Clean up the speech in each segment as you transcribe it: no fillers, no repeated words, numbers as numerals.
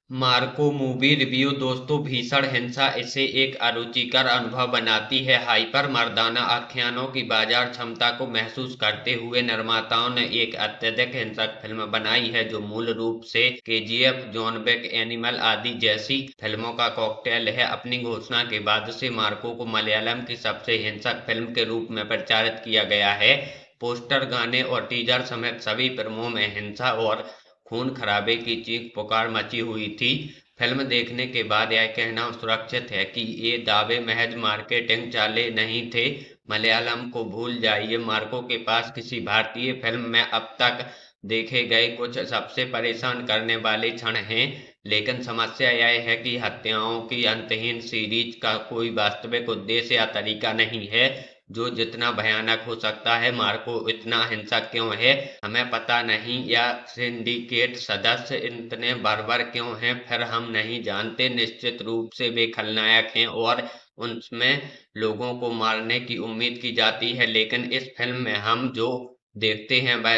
Marco movie review. दोस्तों, भीषण हिंसा इसे एक अरुचिकर अनुभव बनाती है। हाइपर मर्दाना आख्यानों की बाजार क्षमता को महसूस करते हुए निर्माताओं ने एक अत्यधिक हिंसक फिल्म बनाई है जो मूल रूप से केजीएफ, जॉन विक, एनिमल आदि जैसी फिल्मों का कॉकटेल है। अपनी घोषणा के बाद से मार्को को मलयालम की सबसे हिंसक फिल्म के रूप में प्रचारित किया गया है। पोस्टर, गाने और टीजर समेत सभी फिल्मों में हिंसा और खून खराबे की चीख पुकार मची हुई थी। फिल्म देखने के बाद यह कहना सुरक्षित है कि ये दावे महज मार्केटिंग चालें नहीं थे। मलयालम को भूल जाइए। मार्को के पास किसी भारतीय फिल्म में अब तक देखे गए कुछ सबसे परेशान करने वाले क्षण हैं, लेकिन समस्या यह है कि हत्याओं की अंतहीन सीरीज का कोई वास्तविक उद्देश्य या तरीका नहीं है। जो जितना भयानक हो सकता है, मार्को इतना हिंसक क्यों है, हमें पता नहीं। या सिंडिकेट सदस्य इतने बर्बर क्यों हैं, फिर हम नहीं जानते। निश्चित रूप से वे खलनायक हैं और उनमें लोगों को मारने की उम्मीद की जाती है, लेकिन इस फिल्म में हम जो देखते हैं वह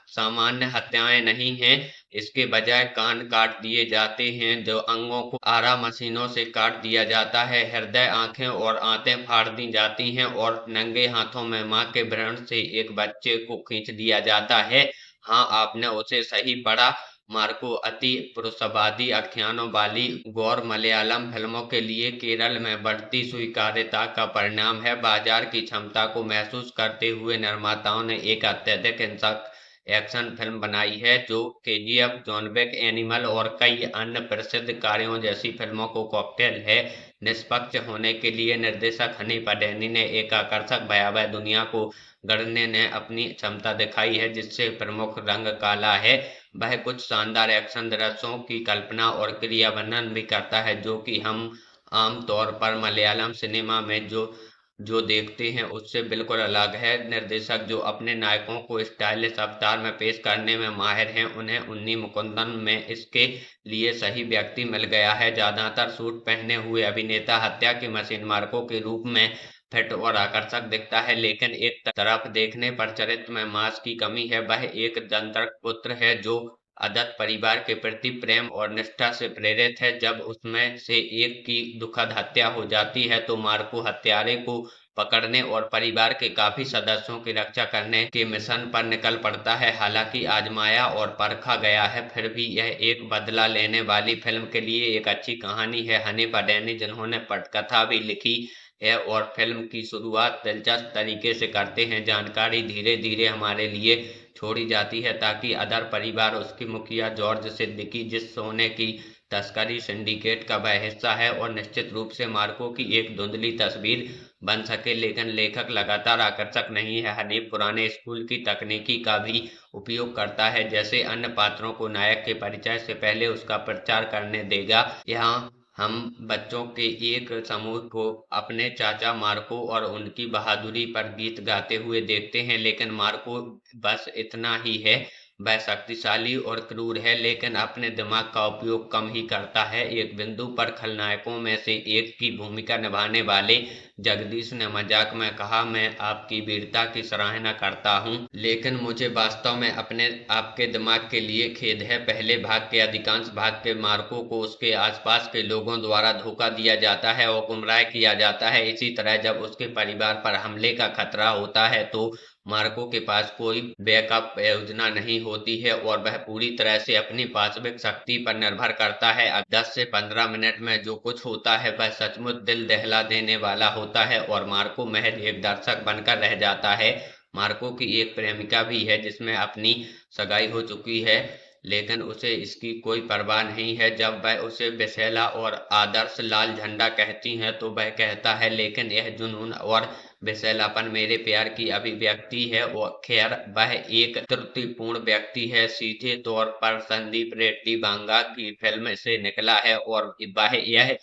सामान्य हत्याएं नहीं हैं। इसके बजाय कान काट दिए जाते हैं, जो अंगों को आरा मशीनों से काट दिया जाता है, हृदय, आंखें और आंतें फाड़ दी जाती हैं और नंगे हाथों में मां के भ्रूण से एक बच्चे को खींच दिया जाता है। हाँ, आपने उसे सही पढ़ा। मार्को अति पुरुषवादी आख्यानों वाली गौर मलयालम फिल्मों के लिए केरल में बढ़ती स्वीकार्यता का परिणाम है। बाजार की क्षमता को महसूस करते हुए निर्माताओं ने एक अत्यधिक हिंसक एक्शन फिल्म बनाई है जो केजीएफ, जॉन विक, एनिमल और कई अन्य प्रसिद्ध कार्यों जैसी फिल्मों को कॉकटेल है। निष्पक्ष होने के लिए निर्देशक हनी पडेनी ने एक आकर्षक भयावह दुनिया को गढ़ने ने अपनी क्षमता दिखाई है, जिससे प्रमुख रंग काला है। वह कुछ शानदार एक्शन दृश्यों की कल्पना और क्रिया वर्णन भी करता है जो कि हम आम तौर पर मलयालम सिनेमा में जो जो देखते हैं उससे बिल्कुल अलग है। निर्देशक जो अपने नायकों को स्टाइलिश अवतार में पेश करने में माहिर हैं, उन्हें उन्नी मुकुंदन में इसके लिए सही व्यक्ति मिल गया है। ज्यादातर सूट पहने हुए अभिनेता हत्या की मशीन मार्को के रूप में फिट और आकर्षक दिखता है, लेकिन एक तरफ देखने पर चरित्र में मांस की कमी है। वह एक दंतक पुत्र है जो आदत परिवार के प्रति प्रेम और निष्ठा से प्रेरित है। जब उसमें से एक की दुखद हत्या हो जाती है तो मार्को हत्यारे को पकड़ने और परिवार के काफी सदस्यों की रक्षा करने के मिशन पर निकल पड़ता है। हालांकि आजमाया और परखा गया है, फिर भी यह एक बदला लेने वाली फिल्म के लिए एक अच्छी कहानी है। हनी पडेनी, जिन्होंने पटकथा भी लिखी है और फिल्म की शुरुआत दिलचस्प तरीके से करते हैं, जानकारी धीरे धीरे हमारे लिए छोड़ी जाती है ताकि अदर परिवार, उसकी मुखिया जॉर्ज सिद्दीकी, जिस सोने की तस्करी सिंडिकेट का वह हिस्सा है, और निश्चित रूप से मार्को की एक धुंधली तस्वीर बन सके। लेकिन लेखक लगातार आकर्षक नहीं है। हनीफ पुराने स्कूल की तकनीकी का भी उपयोग करता है, जैसे अन्य पात्रों को नायक के परिचय से पहले उसका प्रचार करने देगा। यहाँ हम बच्चों के एक समूह को अपने चाचा मार्को और उनकी बहादुरी पर गीत गाते हुए देखते हैं, लेकिन मार्को बस इतना ही है। वह शक्तिशाली और क्रूर है, लेकिन अपने दिमाग का उपयोग कम ही करता है। एक बिंदु पर खलनायकों में से एक की भूमिका निभाने वाले जगदीश ने मजाक में कहा, मैं आपकी वीरता की सराहना करता हूं, लेकिन मुझे वास्तव में अपने आपके दिमाग के लिए खेद है। पहले भाग के अधिकांश भाग के मार्को को उसके आसपास के लोगों द्वारा धोखा दिया जाता है और गुमराह किया जाता है। इसी तरह जब उसके परिवार पर हमले का खतरा होता है तो मार्को के पास कोई बैकअप योजना नहीं होती है और वह पूरी तरह से अपनी पाशविक शक्ति पर निर्भर करता है। अब 10 से 15 मिनट में जो कुछ होता है वह सचमुच दिल दहला देने वाला होता है और मार्को महज एक दर्शक बनकर रह जाता है। मार्को की एक प्रेमिका भी है जिसमें अपनी सगाई हो चुकी है, लेकिन उसे इसकी कोई परवाह नहीं है। जब वह उसे विशैला और आदर्श लाल झंडा कहती है तो वह कहता है, लेकिन यह जुनून और विषैलापन मेरे प्यार की अभिव्यक्ति है। और खैर, वह एक त्रुटिपूर्ण व्यक्ति है, सीधे तौर पर संदीप रेड्डी बांगा की फिल्म से निकला है और वह यह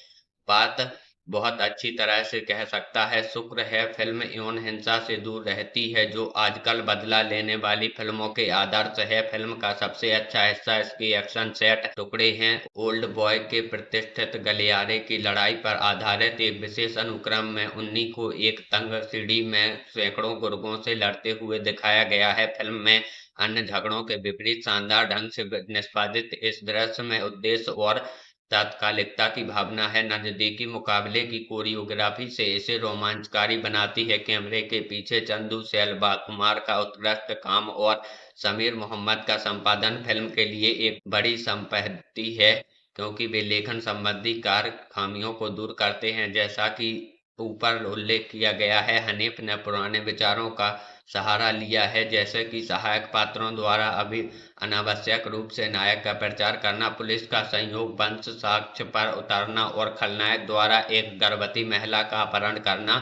बात बहुत अच्छी तरह से कह सकता है। शुक्र है फिल्म यौन हिंसा से दूर रहती है, जो आजकल बदला लेने वाली फिल्मों के आदर्श है। फिल्म का सबसे अच्छा हिस्सा इसके एक्शन सेट टुकड़े हैं। ओल्ड बॉय के प्रतिष्ठित गलियारे की लड़ाई पर आधारित एक विशेष अनुक्रम में उन्नी को एक तंग सीढ़ी में सैकड़ों गुर्गों से लड़ते हुए दिखाया गया है। फिल्म में अन्य झगड़ों के विपरीत शानदार ढंग से निष्पादित इस दृश्य में उद्देश्य और तात्कालिकता की भावना है। नजदीकी मुकाबले की कोरियोग्राफी से इसे रोमांचकारी बनाती है। कैमरे के पीछे चंदू सैलवा कुमार का उत्कृष्ट काम और समीर मोहम्मद का संपादन फिल्म के लिए एक बड़ी संपत्ति है, क्योंकि वे लेखन संबंधी कार खामियों को दूर करते हैं। जैसा कि ऊपर उल्लेख किया गया है, हनीफ ने पुराने विचारों का सहारा लिया है, जैसे कि सहायक पात्रों द्वारा अभी अनावश्यक रूप से नायक का प्रचार करना, पुलिस का संयोग, वंश साक्ष्य पर उतरना और खलनायक द्वारा एक गर्भवती महिला का अपहरण करना।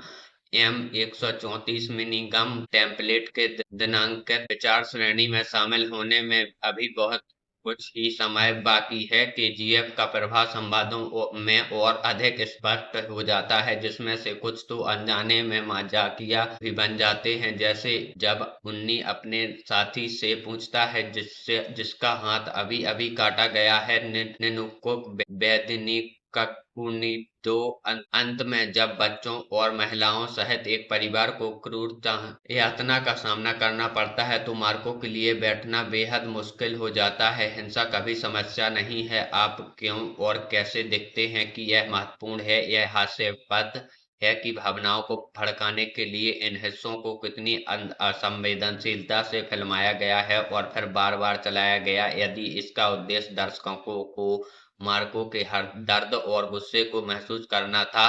M134 मिनीगम टेम्पलेट के दिनांकित विचार श्रेणी में शामिल होने में अभी बहुत कुछ ही समय बाकी है। KGF का प्रभाव संवादों में और अधिक स्पष्ट हो जाता है, जिसमें से कुछ तो अनजाने में मजाकिया भी बन जाते हैं, जैसे जब मुन्नी अपने साथी से पूछता है जिसका हाथ अभी अभी काटा गया है, निन्नुको बेदनी ककुनी। तो अंत में जब बच्चों और महिलाओं सहित एक परिवार को क्रूरता यातना का सामना करना पड़ता है, तो मार्को के लिए बैठना बेहद मुश्किल हो जाता है। हिंसा कभी समस्या नहीं है, आप क्यों और कैसे दिखते हैं कि यह महत्वपूर्ण है। यह हास्यास्पद है कि भावनाओं को भड़काने के लिए इन हिस्सों को कितनी असंवेदनशीलता से फिल्माया गया है और फिर बार बार चलाया गया। यदि इसका उद्देश्य दर्शकों को मार्को के हर दर्द और गुस्से को महसूस करना था,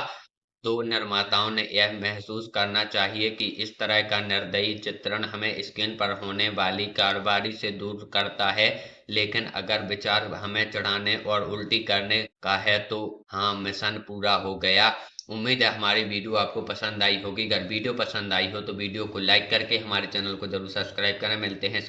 तो निर्माताओं ने यह महसूस करना चाहिए कि इस तरह का निर्दयी चित्रण हमें स्क्रीन पर होने वाली कार्रवाई से दूर करता है। लेकिन अगर विचार हमें चढ़ाने और उल्टी करने का है, तो हाँ, मिशन पूरा हो गया। उम्मीद है हमारी वीडियो आपको पसंद आई होगी। अगर वीडियो पसंद आई हो तो वीडियो को लाइक करके हमारे चैनल को जरूर सब्सक्राइब करें। मिलते हैं इसके